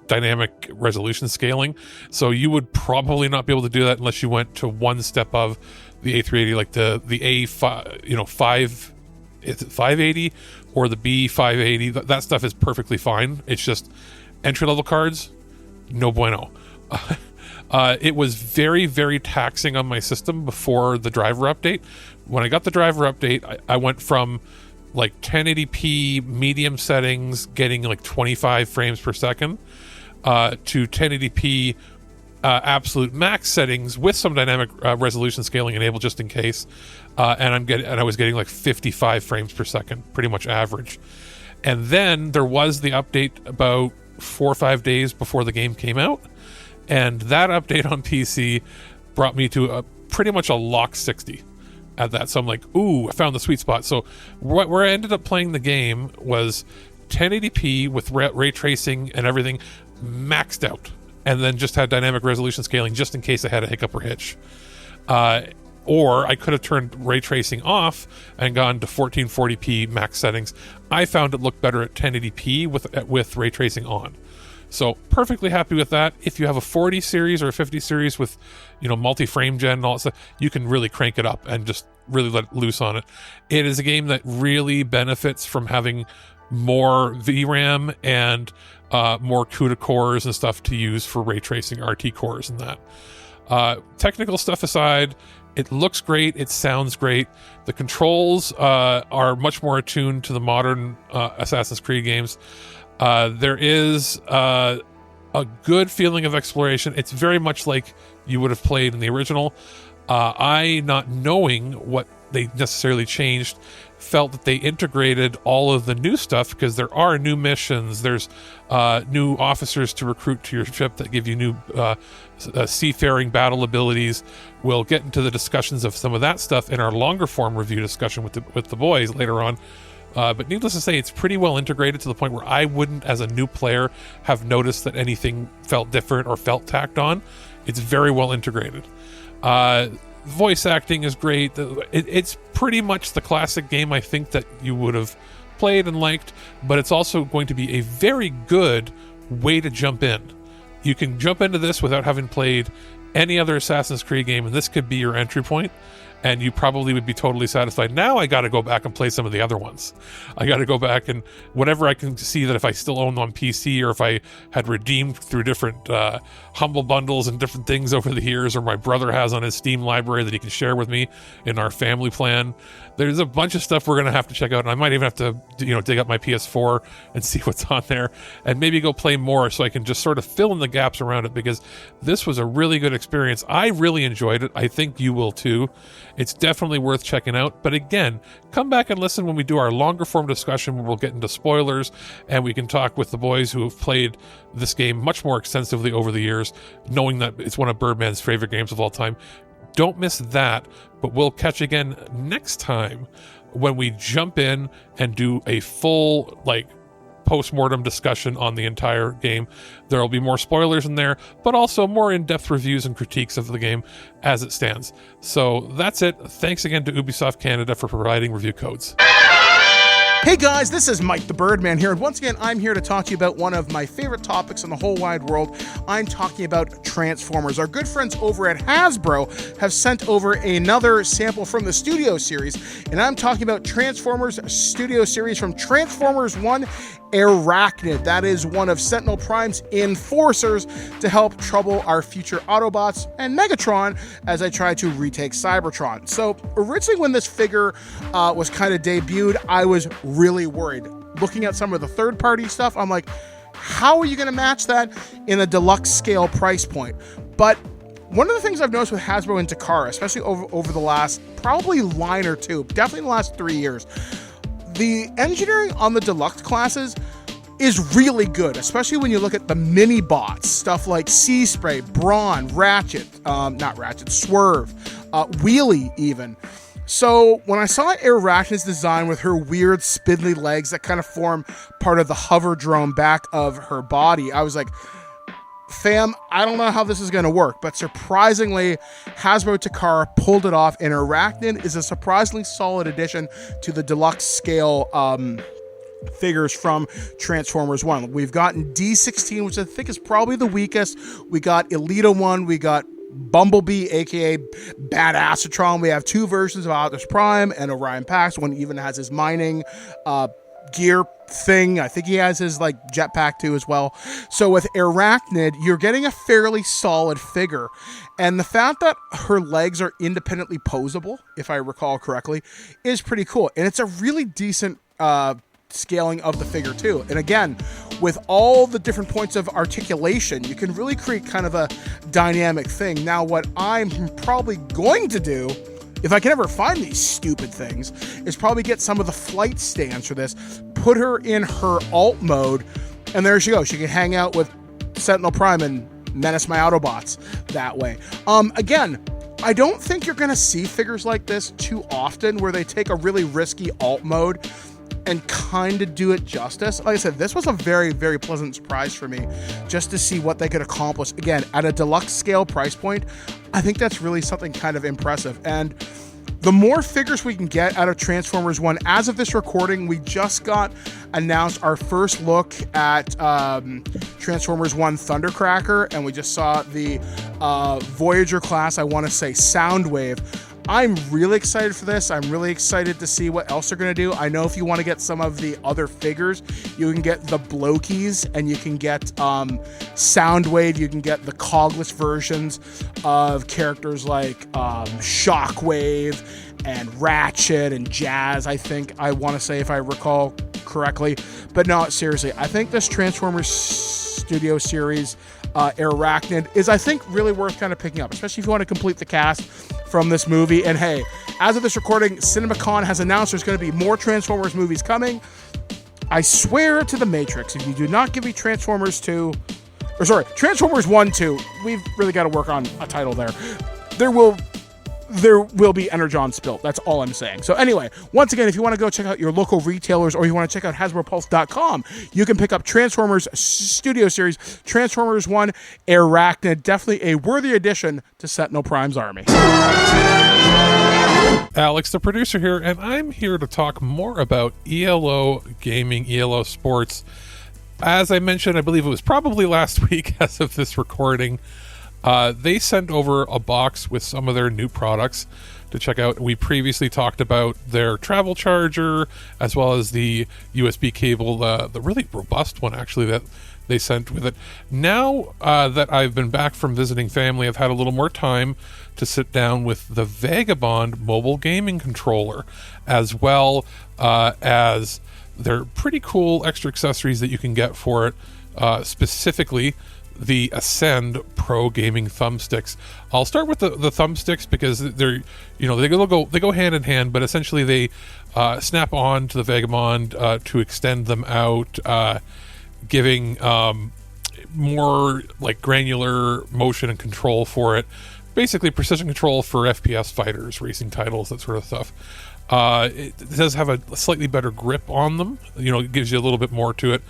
dynamic resolution scaling. So you would probably not be able to do that unless you went to one step of the A380, like the A5, 580 or the B580. That stuff is perfectly fine. It's just entry level cards, no bueno. It was very, very taxing on my system before the driver update. When I got the driver update, I went from like 1080p medium settings, getting like 25 frames per second, to 1080p absolute max settings with some dynamic resolution scaling enabled just in case, and I was getting like 55 frames per second, pretty much average. And then there was the update about 4 or 5 days before the game came out, and that update on PC brought me to pretty much a lock 60 at that. So I'm like, ooh, I found the sweet spot. So where I ended up playing the game was 1080p with ray tracing and everything maxed out, and then just had dynamic resolution scaling just in case I had a hiccup or hitch. Or I could have turned ray tracing off and gone to 1440p max settings. I found it looked better at 1080p with ray tracing on. So perfectly happy with that. If you have a 40 series or a 50 series with, multi-frame gen and all that stuff, you can really crank it up and just really let it loose on it. It is a game that really benefits from having more VRAM and more CUDA cores and stuff to use for ray tracing, RT cores and that. Technical stuff aside, it looks great. It sounds great. The controls are much more attuned to the modern Assassin's Creed games. There is a good feeling of exploration. It's very much like you would have played in the original. I, not knowing what they necessarily changed, felt that they integrated all of the new stuff, because there are new missions, there's new officers to recruit to your ship that give you new seafaring battle abilities. We'll get into the discussions of some of that stuff in our longer form review discussion with the boys later on. But needless to say, it's pretty well integrated to the point where I wouldn't, as a new player, have noticed that anything felt different or felt tacked on. It's very well integrated. Voice acting is great. It's pretty much the classic game I think that you would have played and liked, but it's also going to be a very good way to jump in. You can jump into this without having played any other Assassin's Creed game, and this could be your entry point, and you probably would be totally satisfied. Now I got to go back and play some of the other ones. I got to go back and whatever I can see that if I still own them on PC, or if I had redeemed through different Humble Bundles and different things over the years, or my brother has on his Steam library that he can share with me in our family plan. There's a bunch of stuff we're going to have to check out, and I might even have to, dig up my PS4 and see what's on there, and maybe go play more so I can just sort of fill in the gaps around it, because this was a really good experience. I really enjoyed it. I think you will too. It's definitely worth checking out. But again, come back and listen when we do our longer form discussion, where we'll get into spoilers and we can talk with the boys who have played this game much more extensively over the years, knowing that it's one of Birdman's favorite games of all time. Don't miss that, but we'll catch again next time when we jump in and do a full, post-mortem discussion on the entire game. There will be more spoilers in there, but also more in-depth reviews and critiques of the game as it stands. So that's it. Thanks again to Ubisoft Canada for providing review codes. Hey guys, this is Mike the Birdman here, and once again, I'm here to talk to you about one of my favorite topics in the whole wide world. I'm talking about Transformers. Our good friends over at Hasbro have sent over another sample from the Studio Series, and I'm talking about Transformers Studio Series from Transformers 1 Airachnid. That is one of Sentinel Prime's enforcers to help trouble our future Autobots and Megatron as I try to retake Cybertron. So originally when this figure was kind of debuted, I was really worried. Looking at some of the third-party stuff, I'm like, how are you going to match that in a deluxe scale price point? But one of the things I've noticed with Hasbro and Takara, especially over the last probably line or two, definitely the last 3 years, the engineering on the deluxe classes is really good, especially when you look at the mini bots, stuff like Sea Spray, Brawn, Ratchet, Swerve, Wheelie even. So when I saw Airachnid's design with her weird spindly legs that kind of form part of the hover drone back of her body, I was like, fam, I don't know how this is going to work, but surprisingly, Hasbro Takara pulled it off, and Airachnid is a surprisingly solid addition to the deluxe scale figures from Transformers 1. We've gotten D16, which I think is probably the weakest. We got Elita 1, we got Bumblebee, aka Badassatron. We have two versions of Optimus Prime and Orion Pax. One even has his mining gear thing. I think he has his jetpack too as well. So with Airachnid, you're getting a fairly solid figure, and the fact that her legs are independently posable, if I recall correctly, is pretty cool. And it's a really decent scaling of the figure too. And again, with all the different points of articulation, you can really create kind of a dynamic thing. Now, what I'm probably going to do, if I can ever find these stupid things, is probably get some of the flight stands for this, put her in her alt mode, and there she goes. She can hang out with Sentinel Prime and menace my Autobots that way. Again, I don't think you're going to see figures like this too often where they take a really risky alt mode and kind of do it justice. Like I said, this was a very, very pleasant surprise for me just to see what they could accomplish. Again, at a deluxe scale price point, I think that's really something kind of impressive. And the more figures we can get out of Transformers 1, as of this recording, we just got announced our first look at Transformers 1 Thundercracker, and we just saw the Voyager class, I want to say Soundwave. I'm really excited for this. I'm really excited to see what else they're going to do. I know if you want to get some of the other figures, you can get the Blokies, and you can get Soundwave. You can get the cogless versions of characters like Shockwave and Ratchet and Jazz, I think I want to say, if I recall correctly. But no, seriously, I think this Transformers Studio Series Airachnid, is I think really worth kind of picking up, especially if you want to complete the cast from this movie. And hey, as of this recording, CinemaCon has announced there's going to be more Transformers movies coming. I swear to the Matrix, if you do not give me Transformers 1, 2, we've really got to work on a title there. There will be Energon spilt. That's all I'm saying. So anyway, once again, if you want to go check out your local retailers or you want to check out HasbroPulse.com, you can pick up Transformers Studio Series, Transformers 1, Airachnid. Definitely a worthy addition to Sentinel Prime's army. Alex, the producer here, and I'm here to talk more about ELO Gaming, ELO Sports. As I mentioned, I believe it was probably last week as of this recording, they sent over a box with some of their new products to check out. We previously talked about their travel charger as well as the USB cable, the really robust one actually that they sent with it. Now that I've been back from visiting family, I've had a little more time to sit down with the Vagabond mobile gaming controller, as well as their pretty cool extra accessories that you can get for it, specifically the Ascend Pro gaming thumbsticks. I'll start with the thumbsticks because they're, they go hand in hand, but essentially they snap on to the Vagabond to extend them out, giving more like granular motion and control for it. Basically precision control for FPS fighters, racing titles, that sort of stuff. It does have a slightly better grip on them. It gives you a little bit more to it.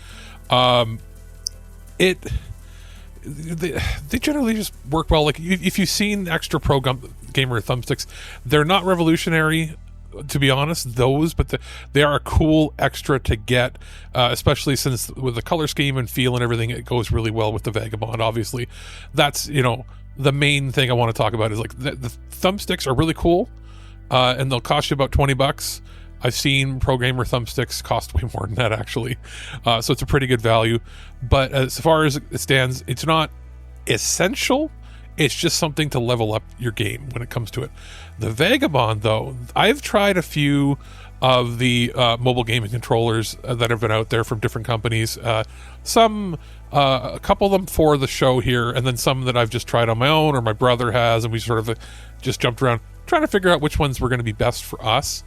They generally just work well. Like if you've seen extra pro gamer thumbsticks, they're not revolutionary, to be honest, but they are a cool extra to get, especially since with the color scheme and feel and everything, it goes really well with the Vagabond. Obviously, that's the main thing I want to talk about is like the thumbsticks are really cool, and they'll cost you about $20. I've seen pro gamer thumbsticks cost way more than that, actually. So it's a pretty good value. But as far as it stands, it's not essential. It's just something to level up your game when it comes to it. The Vagabond, though, I've tried a few of the mobile gaming controllers that have been out there from different companies. A couple of them for the show here, and then some that I've just tried on my own or my brother has, and we sort of just jumped around trying to figure out which ones were going to be best for us.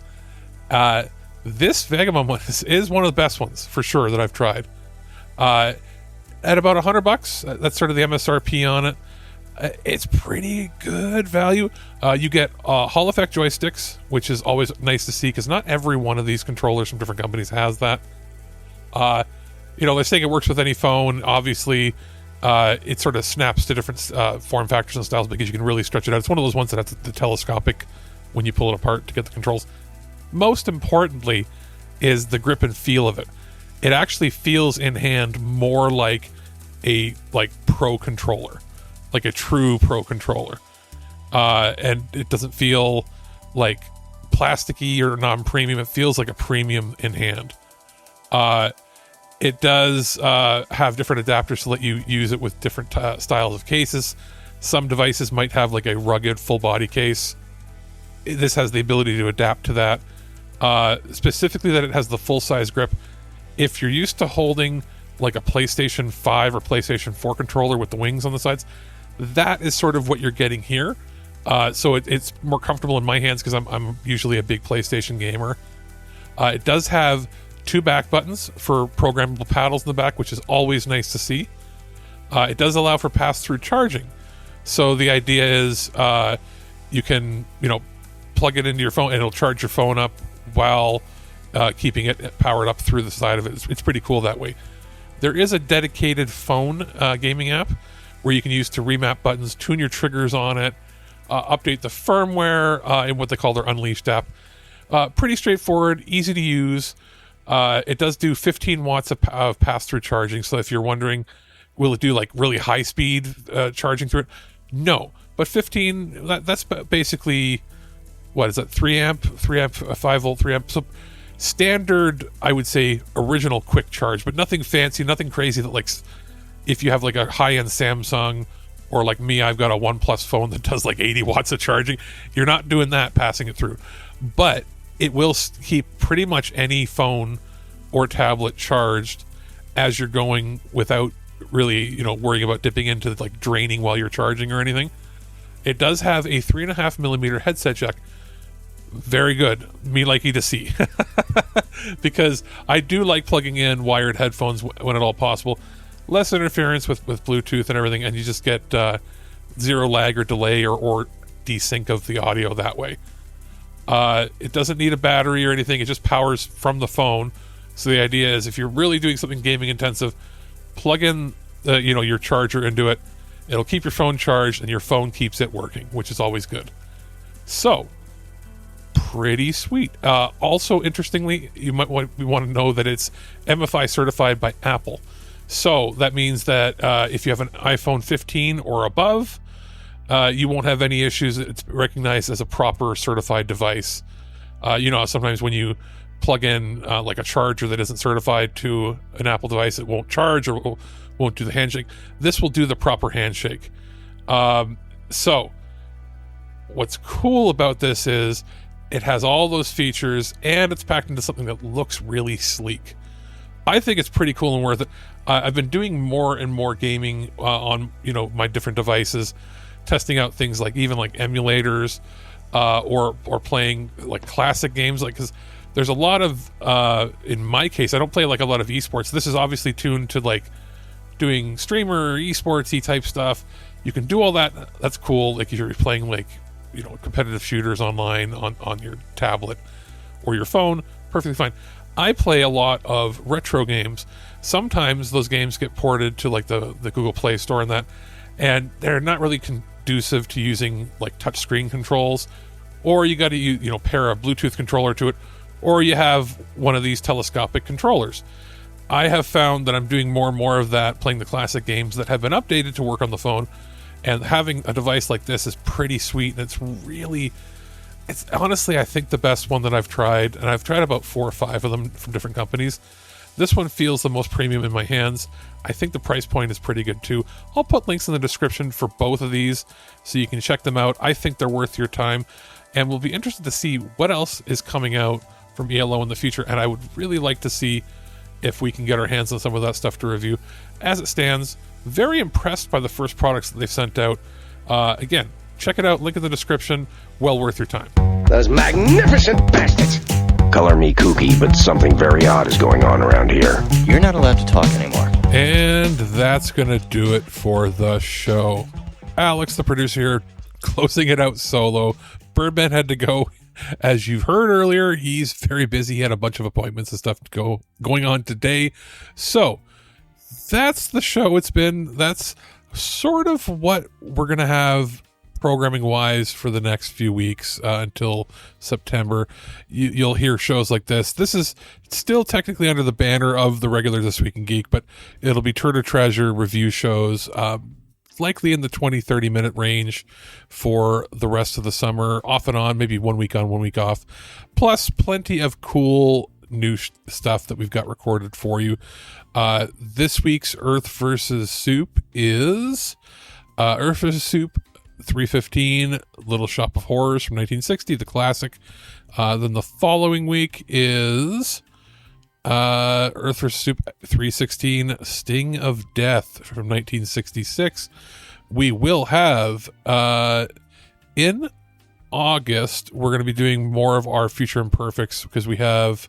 This Vagabond one is one of the best ones for sure that I've tried. At about $100, that's sort of the MSRP on it. It's pretty good value. You get Hall effect joysticks, which is always nice to see because not every one of these controllers from different companies has that. They're saying it works with any phone. Obviously, it sort of snaps to different form factors and styles because you can really stretch it out. It's one of those ones that has the telescopic when you pull it apart to get the controls. Most importantly is the grip and feel of it. It actually feels in hand more like a pro controller, like a true pro controller. And it doesn't feel like plasticky or non-premium. It feels like a premium in hand. It does have different adapters to let you use it with different styles of cases. Some devices might have like a rugged full body case. This has the ability to adapt to that. Specifically that it has the full-size grip. If you're used to holding like a PlayStation 5 or PlayStation 4 controller with the wings on the sides, that is sort of what you're getting here. So it's more comfortable in my hands because I'm usually a big PlayStation gamer. It does have 2 back buttons for programmable paddles in the back, which is always nice to see. It does allow for pass-through charging. So the idea is you can plug it into your phone and it'll charge your phone up while keeping it powered up through the side of it. It's pretty cool that way. There is a dedicated phone gaming app where you can use to remap buttons, tune your triggers on it, update the firmware in what they call their Unleashed app. Pretty straightforward, easy to use. It does do 15 watts of pass-through charging, so if you're wondering, will it do like really high-speed charging through it? No, but 15, that's basically, what is that, 3 amp, 5 volt, 3 amp, so standard, I would say, original quick charge, but nothing fancy, nothing crazy that like, if you have like a high-end Samsung, or like me, I've got a OnePlus phone that does like 80 watts of charging, you're not doing that, passing it through. But it will keep pretty much any phone or tablet charged as you're going without really, worrying about dipping into like draining while you're charging or anything. It does have a 3.5 millimeter headset jack. Very good. Me liking to see. Because I do like plugging in wired headphones when at all possible. Less interference with Bluetooth and everything, and you just get zero lag or delay or desync of the audio that way. It doesn't need a battery or anything. It just powers from the phone. So the idea is if you're really doing something gaming intensive, plug in your charger into it. It'll keep your phone charged and your phone keeps it working, which is always good. So, pretty sweet. Also, interestingly, you might want to know that it's MFI certified by Apple. So that means that if you have an iPhone 15 or above, you won't have any issues. It's recognized as a proper certified device. Sometimes when you plug in like a charger that isn't certified to an Apple device, it won't charge or won't do the handshake. This will do the proper handshake. So what's cool about this is it has all those features and it's packed into something that looks really sleek. I think it's pretty cool and worth it. I've been doing more and more gaming on my different devices, testing out things like even like emulators or playing like classic games, like because there's a lot of in my case I don't play like a lot of esports. This is obviously tuned to like doing streamer esportsy type stuff. You can do all that. That's cool. Like if you're playing like competitive shooters online on your tablet or your phone, perfectly fine. I play a lot of retro games. Sometimes those games get ported to like the Google Play Store and they're not really conducive to using like touchscreen controls, or you got to pair a Bluetooth controller to it, or you have one of these telescopic controllers. I have found that I'm doing more and more of that, playing the classic games that have been updated to work on the phone, and having a device like this is pretty sweet, and it's honestly, I think, the best one that I've tried, and I've tried about 4 or 5 of them from different companies. This one feels the most premium in my hands. I think the price point is pretty good too. I'll put links in the description for both of these so you can check them out. I think they're worth your time, and we'll be interested to see what else is coming out from ELO in the future, and I would really like to see if we can get our hands on some of that stuff to review. As it stands, very impressed by the first products that they've sent out. Again, check it out, link in the description. Well worth your time. Those magnificent bastards! Color me kooky, but something very odd is going on around here. You're not allowed to talk anymore. And that's gonna do it for the show. Alex, the producer here, closing it out solo. Birdman had to go. As you've heard earlier, he's very busy. He had a bunch of appointments and stuff going on today. So that's the show. That's sort of what we're going to have programming wise for the next few weeks until September. You'll hear shows like this. This is still technically under the banner of the regular This Week in Geek, but it'll be TurdOrTreasure review shows, likely in the 20-30 minute range for the rest of the summer, off and on, maybe 1 week on, 1 week off, plus plenty of cool new stuff that we've got recorded for you. This week's Earth vs. Soup is Earth vs. Soup 315, Little Shop of Horrors from 1960, the classic. Then the following week is Earth vs. Soup 316, Sting of Death from 1966. We will have in August, we're going to be doing more of our Future Imperfects because we have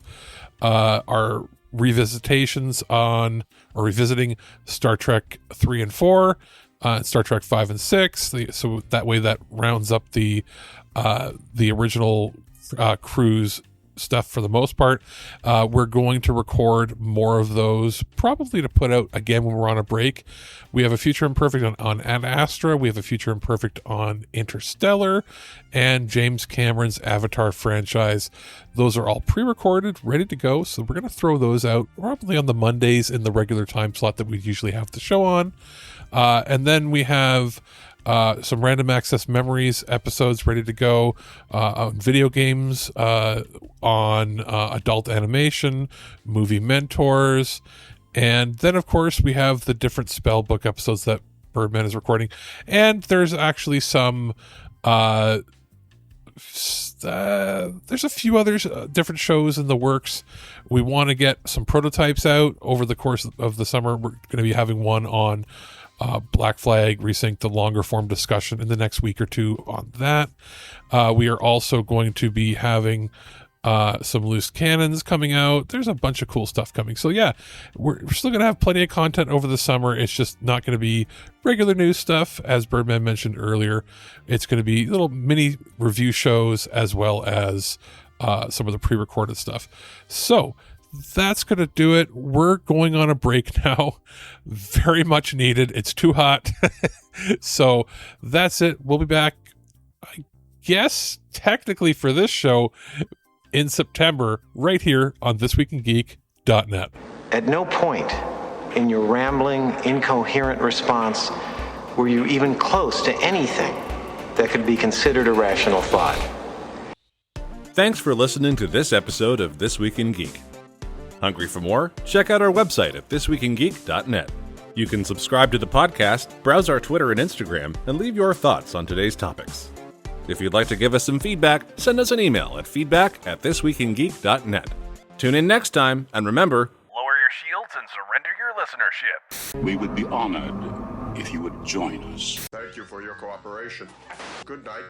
our revisitations on, or revisiting Star Trek 3 and 4, Star Trek 5 and 6. So that way that rounds up the original cruise stuff for the most part. We're going to record more of those, probably to put out again when we're on a break. We have a Future Imperfect on Ad Astra. We have a Future Imperfect on Interstellar and James Cameron's Avatar franchise. Those are all pre-recorded, ready to go. So we're going to throw those out probably on the Mondays in the regular time slot that we usually have the show on. And then we have some Random Access Memories episodes ready to go on video games, on adult animation, movie mentors, and then of course we have the different spellbook episodes that Birdman is recording, and there's actually some there's a few other different shows in the works. We want to get some prototypes out over the course of the summer. We're going to be having one on Black Flag Resynced, the longer form discussion in the next week or two on that. We are also going to be having some loose cannons coming out. There's a bunch of cool stuff coming. So yeah, we're still going to have plenty of content over the summer. It's just not going to be regular news stuff. As Birdman mentioned earlier, it's going to be little mini review shows as well as some of the pre-recorded stuff. So that's going to do it. We're going on a break now. Very much needed. It's too hot. So that's it. We'll be back, I guess, technically for this show in September, right here on ThisWeekInGeek.net. At no point in your rambling, incoherent response were you even close to anything that could be considered a rational thought. Thanks for listening to this episode of This Week in Geek. Hungry for more? Check out our website at ThisWeekInGeek.net. You can subscribe to the podcast, browse our Twitter and Instagram, and leave your thoughts on today's topics. If you'd like to give us some feedback, send us an email at feedback@thisweekingeek.net. Tune in next time, and remember, lower your shields and surrender your listenership. We would be honored if you would join us. Thank you for your cooperation. Good night.